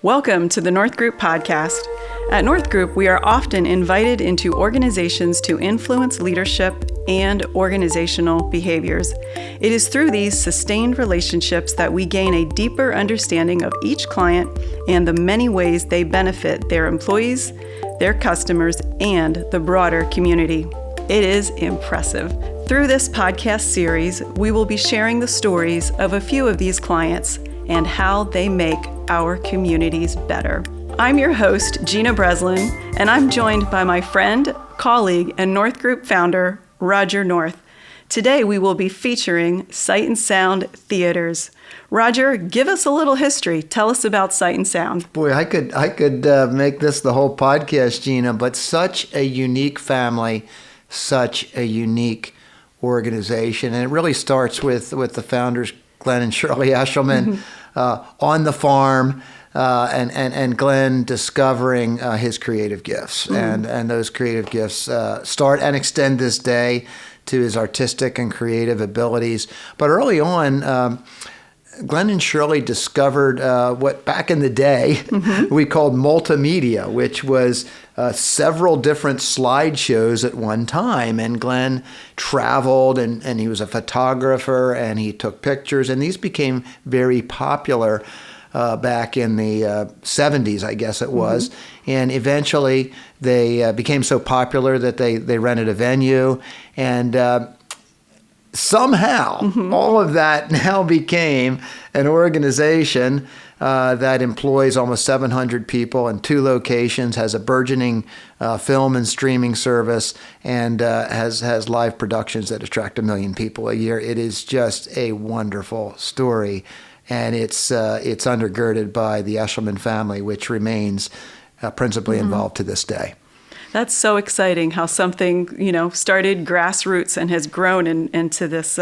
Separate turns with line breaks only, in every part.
Welcome to the North Group podcast. At North Group, we are often invited into organizations to influence leadership and organizational behaviors. It is through these sustained relationships that we gain a deeper understanding of each client and the many ways they benefit their employees, their customers, and the broader community. It is impressive. Through this podcast series, we will be sharing the stories of a few of these clients and how they make our communities better. I'm your host, Gina Breslin, and I'm joined by my friend, colleague, and North Group founder, Roger North. Today, we will be featuring Sight and Sound Theaters. Roger, give us a little history. Tell us about Sight and Sound.
Boy, I could make this the whole podcast, Gina, but such a unique family, such a unique organization. And it really starts with the founders, Glenn and Shirley Eshelman, on the farm, and Glenn discovering his creative gifts. And those creative gifts start and extend this day to his artistic and creative abilities. But early on, Glenn and Shirley discovered what back in the day we called multimedia, which was several different slideshows at one time. And Glenn traveled and he was a photographer and he took pictures, and these became very popular back in the 70s, I guess it was. And eventually they became so popular that they rented a venue, and somehow all of that now became an organization that employs almost 700 people in 2 locations, has a burgeoning film and streaming service, and has live productions that attract 1 million people a year. It is just a wonderful story, and it's undergirded by the Eshelman family, which remains principally involved to this day.
That's so exciting how something, started grassroots and has grown into this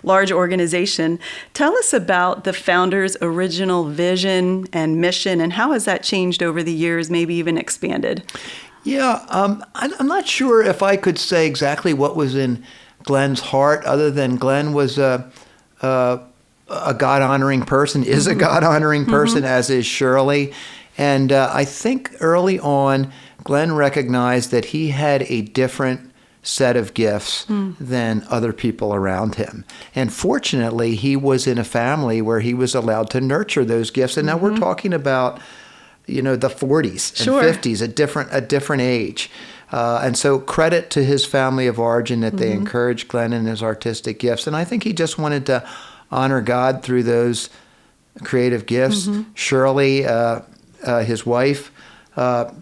large organization. Tell us about the founders' original vision and mission, and how has that changed over the years, maybe even expanded? Yeah,
I'm not sure if I could say exactly what was in Glenn's heart, other than Glenn was a God-honoring person, is a God-honoring person, as is Shirley. And I think early on, Glenn recognized that he had a different set of gifts than other people around him. And fortunately, he was in a family where he was allowed to nurture those gifts. And now we're talking about, the 40s and 50s, a different age. And so credit to his family of origin that they encouraged Glenn in his artistic gifts. And I think he just wanted to honor God through those creative gifts. Shirley, his wife,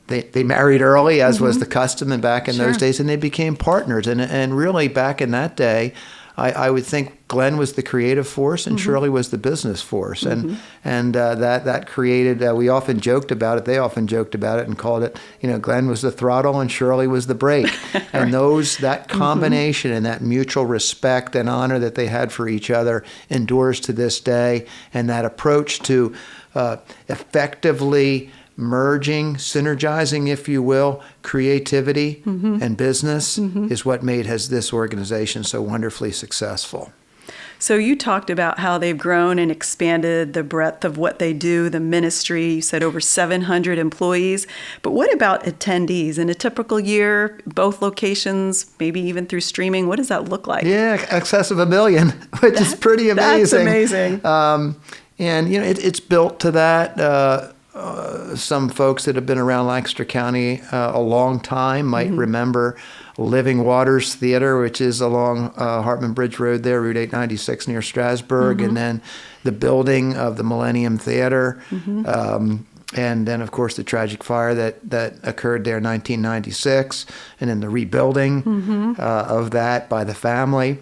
they married early, as was the custom and back in those days, and they became partners. And really, back in that day, I would think Glenn was the creative force and Shirley was the business force. And that created, we often joked about it, they often joked about it and called it, Glenn was the throttle and Shirley was the brake. And that combination and that mutual respect and honor that they had for each other endures to this day. And that approach to effectively merging, synergizing, if you will, creativity and business is what made this organization so wonderfully successful.
So you talked about how they've grown and expanded the breadth of what they do, the ministry. You said over 700 employees. But what about attendees? In a typical year, both locations, maybe even through streaming, what does that look like?
Yeah, excess of 1 million, which is pretty amazing.
That's amazing.
And, it's built to that. Some folks that have been around Lancaster County a long time might remember Living Waters Theater, which is along Hartman Bridge Road there, Route 896 near Strasburg, and then the building of the Millennium Theater, and then, of course, the tragic fire that occurred there in 1996, and then the rebuilding of that by the family.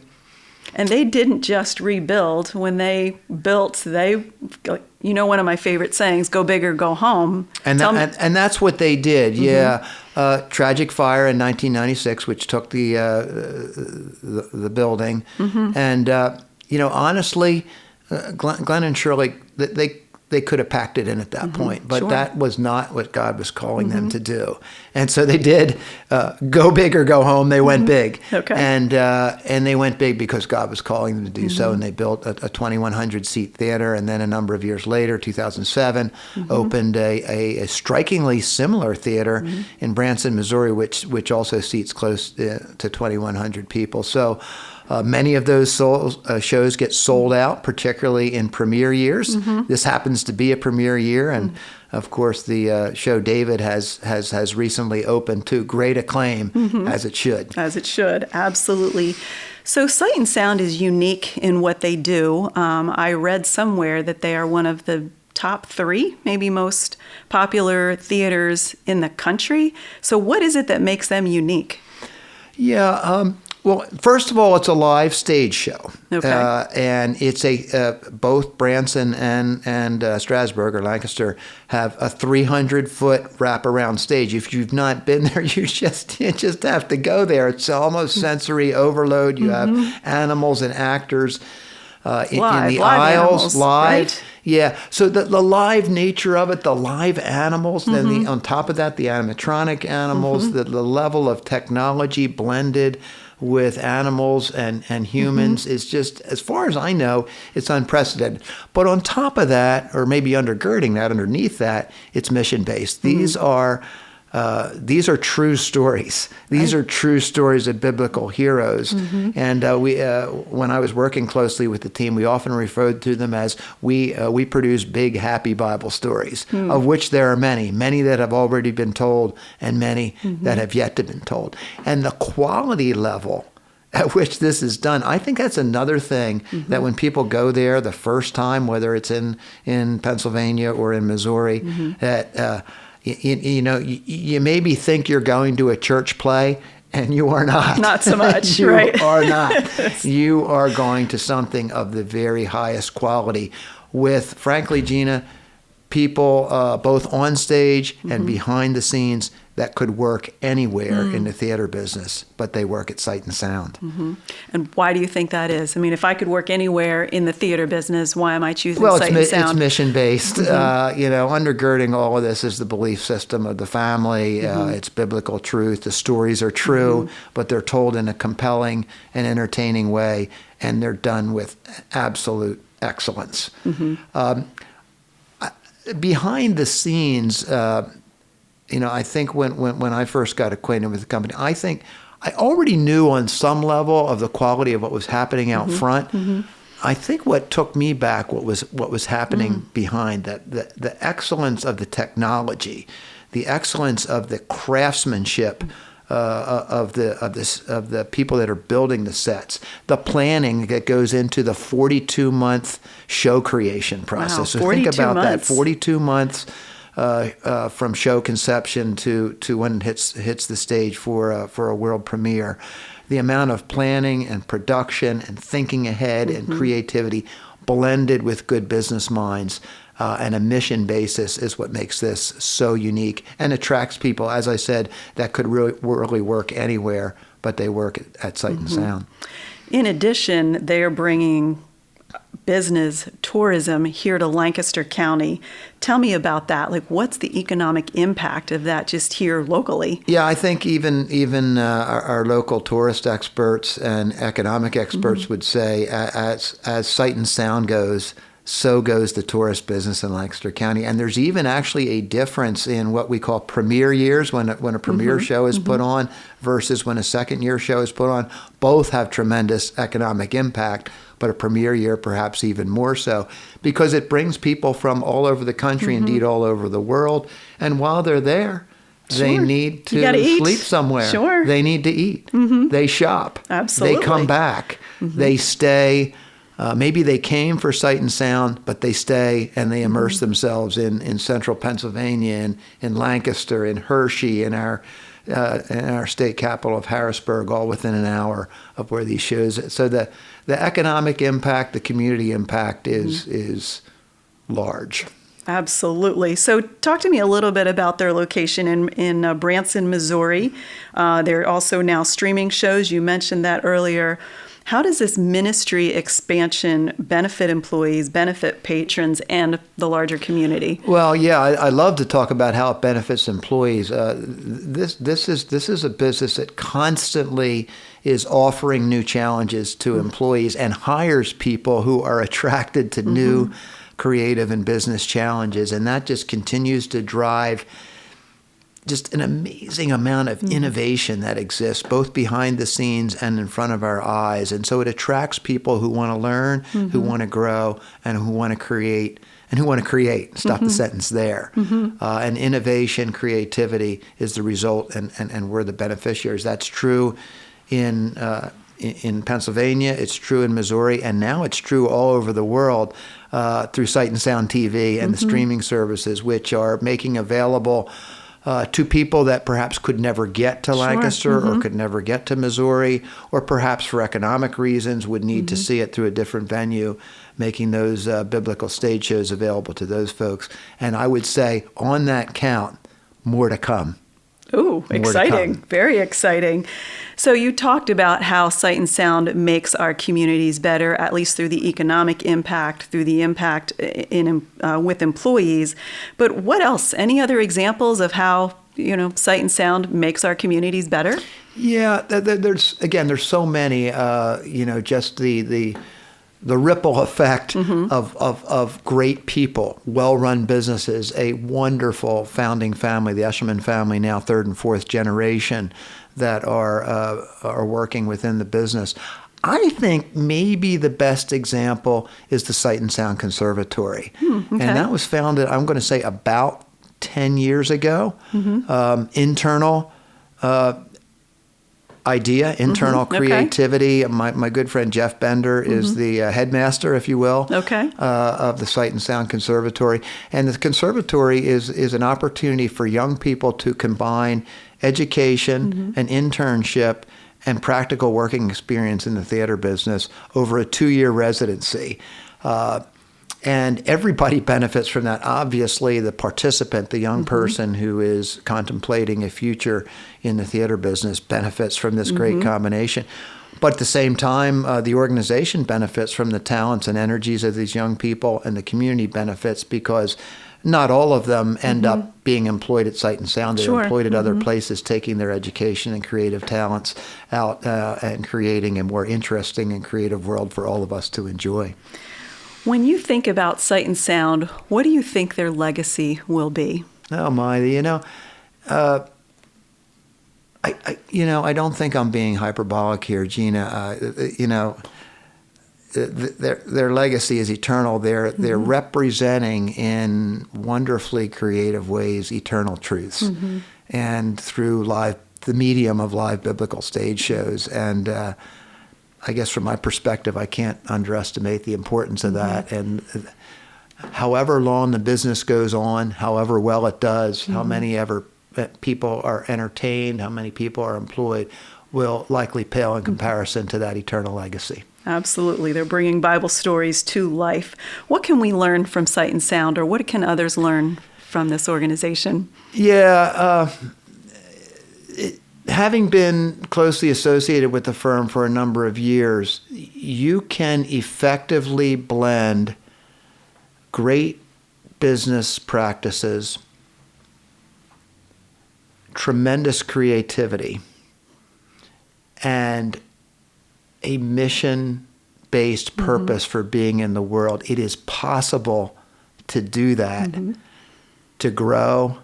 And they didn't just rebuild. When they built, one of my favorite sayings, go big or go home.
And that's what they did, tragic fire in 1996, which took the building. And, honestly, Glenn and Shirley, they they could have packed it in at that point, but
Sure.
that was not what God was calling them to do. And so they did go big or go home. They went big,
Okay.
and they went big because God was calling them to do so. And they built a 2,100 seat theater, and then a number of years later, 2007, opened a strikingly similar theater in Branson, Missouri, which also seats close to 2,100 people. So. Many of those shows get sold out, particularly in premiere years. This happens to be a premiere year, and of course, the show David has recently opened to great acclaim, as it should.
As it should, absolutely. So Sight and Sound is unique in what they do. I read somewhere that they are one of the top 3, maybe most popular theaters in the country. So what is it that makes them unique?
Yeah. Well, first of all, it's a live stage show,
Okay.
and it's both Branson and Strasburg or Lancaster have a 300-foot wraparound stage. If you've not been there, you just have to go there. It's almost sensory overload. You have animals and actors in the aisles,
animals,
live.
right?
Yeah, so the live nature of it, the live animals, then on top of that, the animatronic animals, the level of technology blended with animals and humans is just, as far as I know, it's unprecedented. But on top of that, or maybe undergirding that, underneath that, it's mission-based. These are true stories. These are true stories of biblical heroes. And when I was working closely with the team, we often referred to them as we produce big, happy Bible stories, of which there are many that have already been told and many that have yet to be told. And the quality level at which this is done, I think that's another thing that when people go there the first time, whether it's in Pennsylvania or in Missouri, that you maybe think you're going to a church play, and you are not.
Not so much,
you
right?
are not. You are going to something of the very highest quality with, frankly, Gina, people both on stage and behind the scenes that could work anywhere in the theater business, but they work at Sight and Sound.
And why do you think that is? I mean, if I could work anywhere in the theater business, why am I choosing
Well,
Sight and Sound?
it's mission-based. Undergirding all of this is the belief system of the family. It's biblical truth. The stories are true, but they're told in a compelling and entertaining way, and they're done with absolute excellence. Behind the scenes, I think when I first got acquainted with the company, I think I already knew on some level of the quality of what was happening out front. I think what took me back, what was happening behind that, the excellence of the technology, the excellence of the craftsmanship of the people that are building the sets, the planning that goes into the 42-month show creation process.
Wow,
so think about
months.
that, 42 months from show conception to when it hits the stage for a world premiere. The amount of planning and production and thinking ahead and creativity blended with good business minds and a mission basis is what makes this so unique and attracts people, as I said, that could really work anywhere, but they work at Sight and Sound.
In addition, they are bringing business tourism here to Lancaster County. Tell me about that. Like, what's the economic impact of that just here locally?
Yeah, I think even our local tourist experts and economic experts would say, as Sight and Sound goes, so goes the tourist business in Lancaster County. And there's even actually a difference in what we call premiere years, when a premiere show is put on versus when a second year show is put on. Both have tremendous economic impact, but a premiere year perhaps even more so, because it brings people from all over the country, indeed all over the world. And while they're there, they need to sleep somewhere.
Sure.
They need to eat. They shop.
Absolutely.
They come back. They stay. Maybe they came for Sight and Sound, but they stay and they immerse themselves in central Pennsylvania, in Lancaster, in Hershey, in our state capital of Harrisburg, all within an hour of where these shows. So the economic impact, the community impact is large.
Absolutely. So talk to me a little bit about their location in Branson, Missouri. They're also now streaming shows. You mentioned that earlier. How does this ministry expansion benefit employees, benefit patrons, and the larger community?
Well, yeah, I love to talk about how it benefits employees. This is a business that constantly is offering new challenges to employees and hires people who are attracted to new creative and business challenges, and that just continues to drive just an amazing amount of innovation that exists both behind the scenes and in front of our eyes. And so it attracts people who want to learn, who want to grow, and who want to create. Stop the sentence there. And innovation, creativity is the result, and we're the beneficiaries. That's true in Pennsylvania, it's true in Missouri, and now it's true all over the world through Sight and Sound TV and the streaming services, which are making available to people that perhaps could never get to Lancaster or could never get to Missouri, or perhaps for economic reasons would need to see it through a different venue, making those biblical stage shows available to those folks. And I would say on that count, more to come.
Ooh, exciting. Very exciting. So you talked about how Sight and Sound makes our communities better, at least through the economic impact, through the impact with employees. But what else? Any other examples of how, Sight and Sound makes our communities better?
Yeah, there's so many, just the ripple effect of great people, well-run businesses, a wonderful founding family, the Eshelman family, now third and fourth generation, that are working within the business. I think maybe the best example is the Sight and Sound Conservatory. And that was founded, I'm going to say, about 10 years ago. Internal idea, internal creativity. My good friend Jeff Bender is the headmaster, if you will, of the Sight and Sound Conservatory. And the conservatory is an opportunity for young people to combine education, an internship, and practical working experience in the theater business over a 2-year residency. And everybody benefits from that. Obviously, the participant, the young person who is contemplating a future in the theater business, benefits from this great combination. But at the same time, the organization benefits from the talents and energies of these young people, and the community benefits because not all of them end up being employed at Sight and Sound. They're employed at other places, taking their education and creative talents out and creating a more interesting and creative world for all of us to enjoy.
When you think about Sight and Sound, what do you think their legacy will be?
Oh my, I don't think I'm being hyperbolic here, Gina. Their legacy is eternal. They're representing in wonderfully creative ways eternal truths, and through the medium of live biblical stage shows. And I guess from my perspective, I can't underestimate the importance of that. And however long the business goes on, however well it does, how many ever people are entertained, how many people are employed, will likely pale in comparison to that eternal legacy.
Absolutely. They're bringing Bible stories to life. What can we learn from Sight and Sound, or what can others learn from this organization?
Yeah, having been closely associated with the firm for a number of years, you can effectively blend great business practices, tremendous creativity, and a mission-based purpose for being in the world. It is possible to do that, to grow,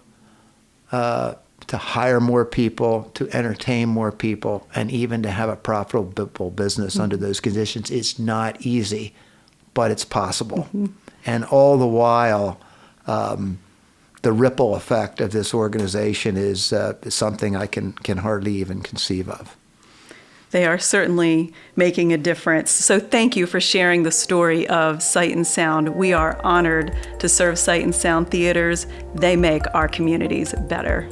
to hire more people, to entertain more people, and even to have a profitable business under those conditions. It's not easy, but it's possible. And all the while, the ripple effect of this organization is something I can hardly even conceive of.
They are certainly making a difference. So thank you for sharing the story of Sight and Sound. We are honored to serve Sight and Sound theaters. They make our communities better.